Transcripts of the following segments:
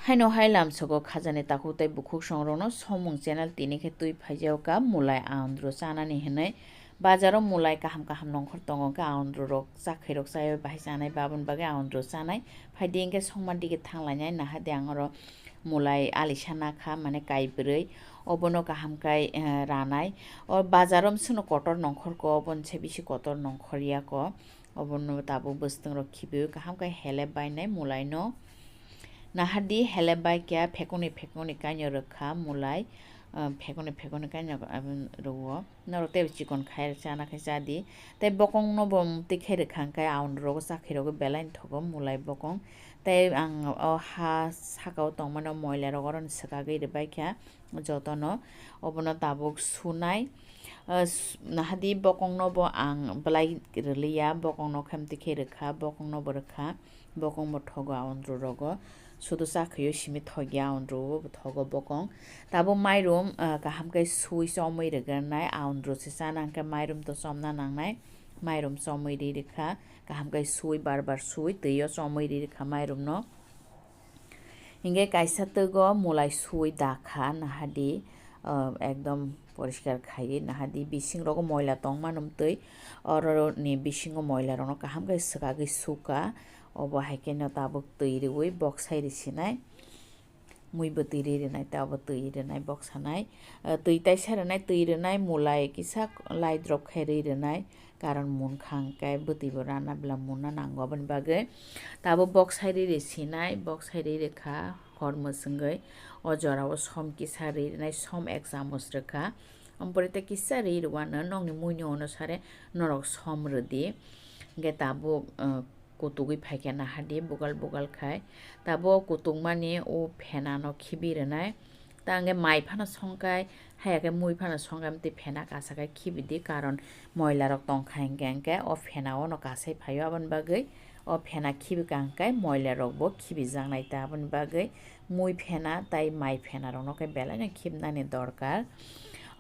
Haino hailam sogo khajane takutai bukhuk songrono somung channel tini khe tui phaijao ka mulai awanduru chanani hinai bazaro mulai kaham kaham nongkhor tongo ka awanduru rok chakhai rok chayo bahai chanai babon bage awanduru chanai phaidi engke songman dige thanglainai nahade angoro mulai alisana kha mane kaibroi obono kaham kai ranai o bazarom suno kotor nongkhor ko obon se bisi kotor nongkhor ya ko obono tabo bostung rok khibe kaham kai hele bainai mulai no nahadi helebai kya phekoni kanyo rakha mulai phekoni kanyo ro naro te chikon khair chana khai jadi te bokong no bom te khere khang kai aun ro sa khiro go belain thogo mulai bokong te ang o ha sakao tongmano moila ro goron saka ge re bai kya jotono obono tabuk sunai nahadi bokong no bo ang belai relia bokong no khamti khere kha bokong no borkha bokong bo thogo aun ro rogo sudu sakhayo simi thogya aundro thogo bokong tabo mairum kaham kai sui somoi regarnai aundro se sanangka mairum to somna nangnai mairum somoi ri rekha kaham kai sui barbar sui teiyo somoi ri rekha mairum no hinge kaisa tego mulai sui dakha nahadi ekdom পরিষ্কার খাইয়ে নাহাদি বিসিং রকম ময়লা তংমানম তৈ or নি বিসিং ময়লা রনো কাহাম গাই সকাগে সুকা of হাইকেন তাবক তৈরি ওই বক্সাই রিসিনাই মুইবো তৈরি রেনাই তাবো তৈরি রেনাই বক্সানাই তৈতাই সারেনাই তৈরি রেনাই মুলাই কিসা লাই দ্রপ খাই রেনাই কারণ মুন খাংকাই বতিবো রান্না বেলা মুনা নাঙ্গো আবন বাগে তাবো বক্সাই রিসিনাই বক্সাই রেখা হরমসঙ্গै অজরাও সম কিসা রেনাই সম এক চামচ রেখা অম্পরিতে কিসা রেওয়ানো নংনি মুইনি অনুসারে নরক সম রদি গে তাবো কুতুগি ফাইকে নাহাদি বুগাল খাই তাবো কুতুক মানে ও ফেনানো খিবিরেনাই তাঙ্গে মাই ফানা সংকাই হায়াকে মুই ফানা সংকাই মতে ফেনা কাসাকাই খিবিদি কারণ ময়লা রক তংখাই গ্যাংকে ও ফেনাও ন কাসাই ফাইও আবন বাগৈ ও ফেনা খিবি কাংকাই ময়লা রকবো খিবি জাংনাই তা আবন বাগৈ মুই ফেনা তাই মাই ফেনা রনকে বেলায় খিবনানি দরকার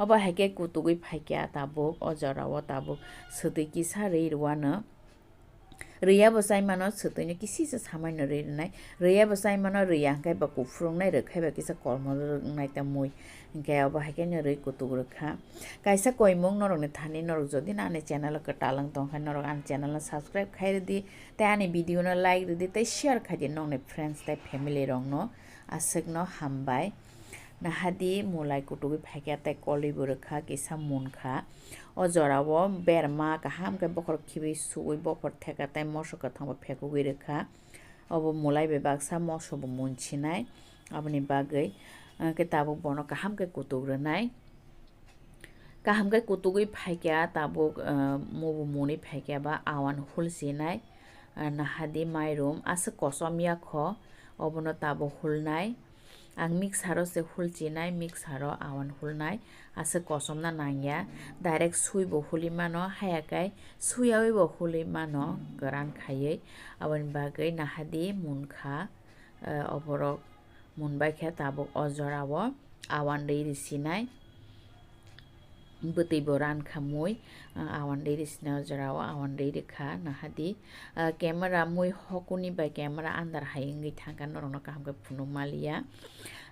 অব হাইকে কুতুগি ফাইকে তাবুক অজরাও তাবুক সতৈ কিসা রেওয়ানো Ria bosai mano sutune kisi sa samai no renai ria bosai mano ria kai ba kufrung nai rekhai ba kisa kormo nai ta mui kai aba haike no rei kutuk rekha kaisa koimong norok ne thani norok jodi na ane channel ka talang tong khai norok an channel na subscribe khai redi ta ani video na like redi tai share khai di nong ne friends tai family rong no asek no hambai nahadi mulai kutugi phaikya tai koli borokha kisa munkha o jorao berma kaham ke bokor khibi sui bokor theka tai mosoka thangba phekugi rekha obo mulai be baksa mosobo munchinai aboni bagai ke tabo bono kaham ke kutugrenai kaham ke kutugi phaikya tabo mobo muni phaikya ba awan hulsinai nahadi mairum ase kosomya kho obono tabo hulnai ang mixaro se hulchinai mixaro awan hulnai ase kosomna nangya direct sui bo hulimano hayakai suyawi bo hulimano garan khaiye abon bagai nahadi munkha oborok munbai khe tabuk ojorawo awan dei risinai butui boran khamui awan dei risina ojarawo awan dei rekha nahadi camera mui hokuni bai camera andar hayengi thangkan norokno kaham ke phunumalia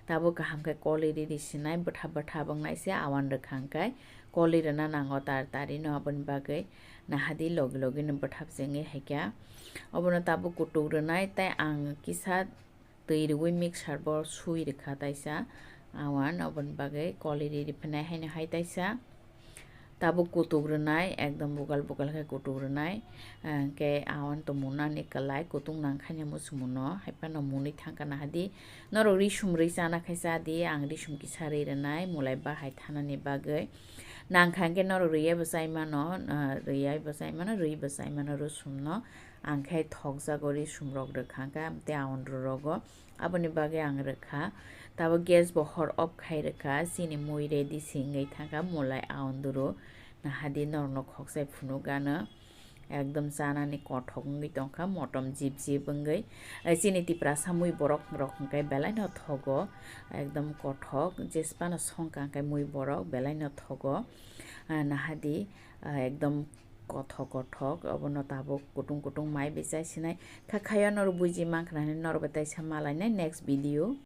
tabo kaham ke koli risinai botha bangnai se awan rekhangkai koli rena nango tari no abon bagai nahadi logi no bothap jengi haikya obono tabo kutuk renai tai ang kisa teiruwi mixer bo sui rekha taisa awan obon bagai koli ripnai haina hai taisa tabo kutuk renai ekdom bugal khai kutuk renai ke awan to muna ni kalai kutung nang khanya musumuno haipano muni thangkana hadi noro risum chana khaisa di ang risum ki sari renai mulai bahai thanani bagai nang khangke noro riya basai mano ri basai mano rusumno angkhai thokja gori sumrok rekhangka te awan rogo aboni bagai ang rekha tabo gas bo hor off khai rekha sini mui ready singai thangka mulai awanduru nahadi norno khoksai phunugano একদম চানানি কঠঙ্গি টংকা মটম zip বঙ্গই চিনি টিপ্রা সামুই বরক রকমকাই বেলাই ন thug একদম কঠক জেসপানা সংকাঙ্কাই মুই বরক বেলাই ন thug নাহাদি একদম কঠক অবন তাবক কুটুং মাই বেচাইছিনাই খাখায়া নর বুজি মাংখানানি নরবেতাই সামালাইনাই নেক্সট ভিডিও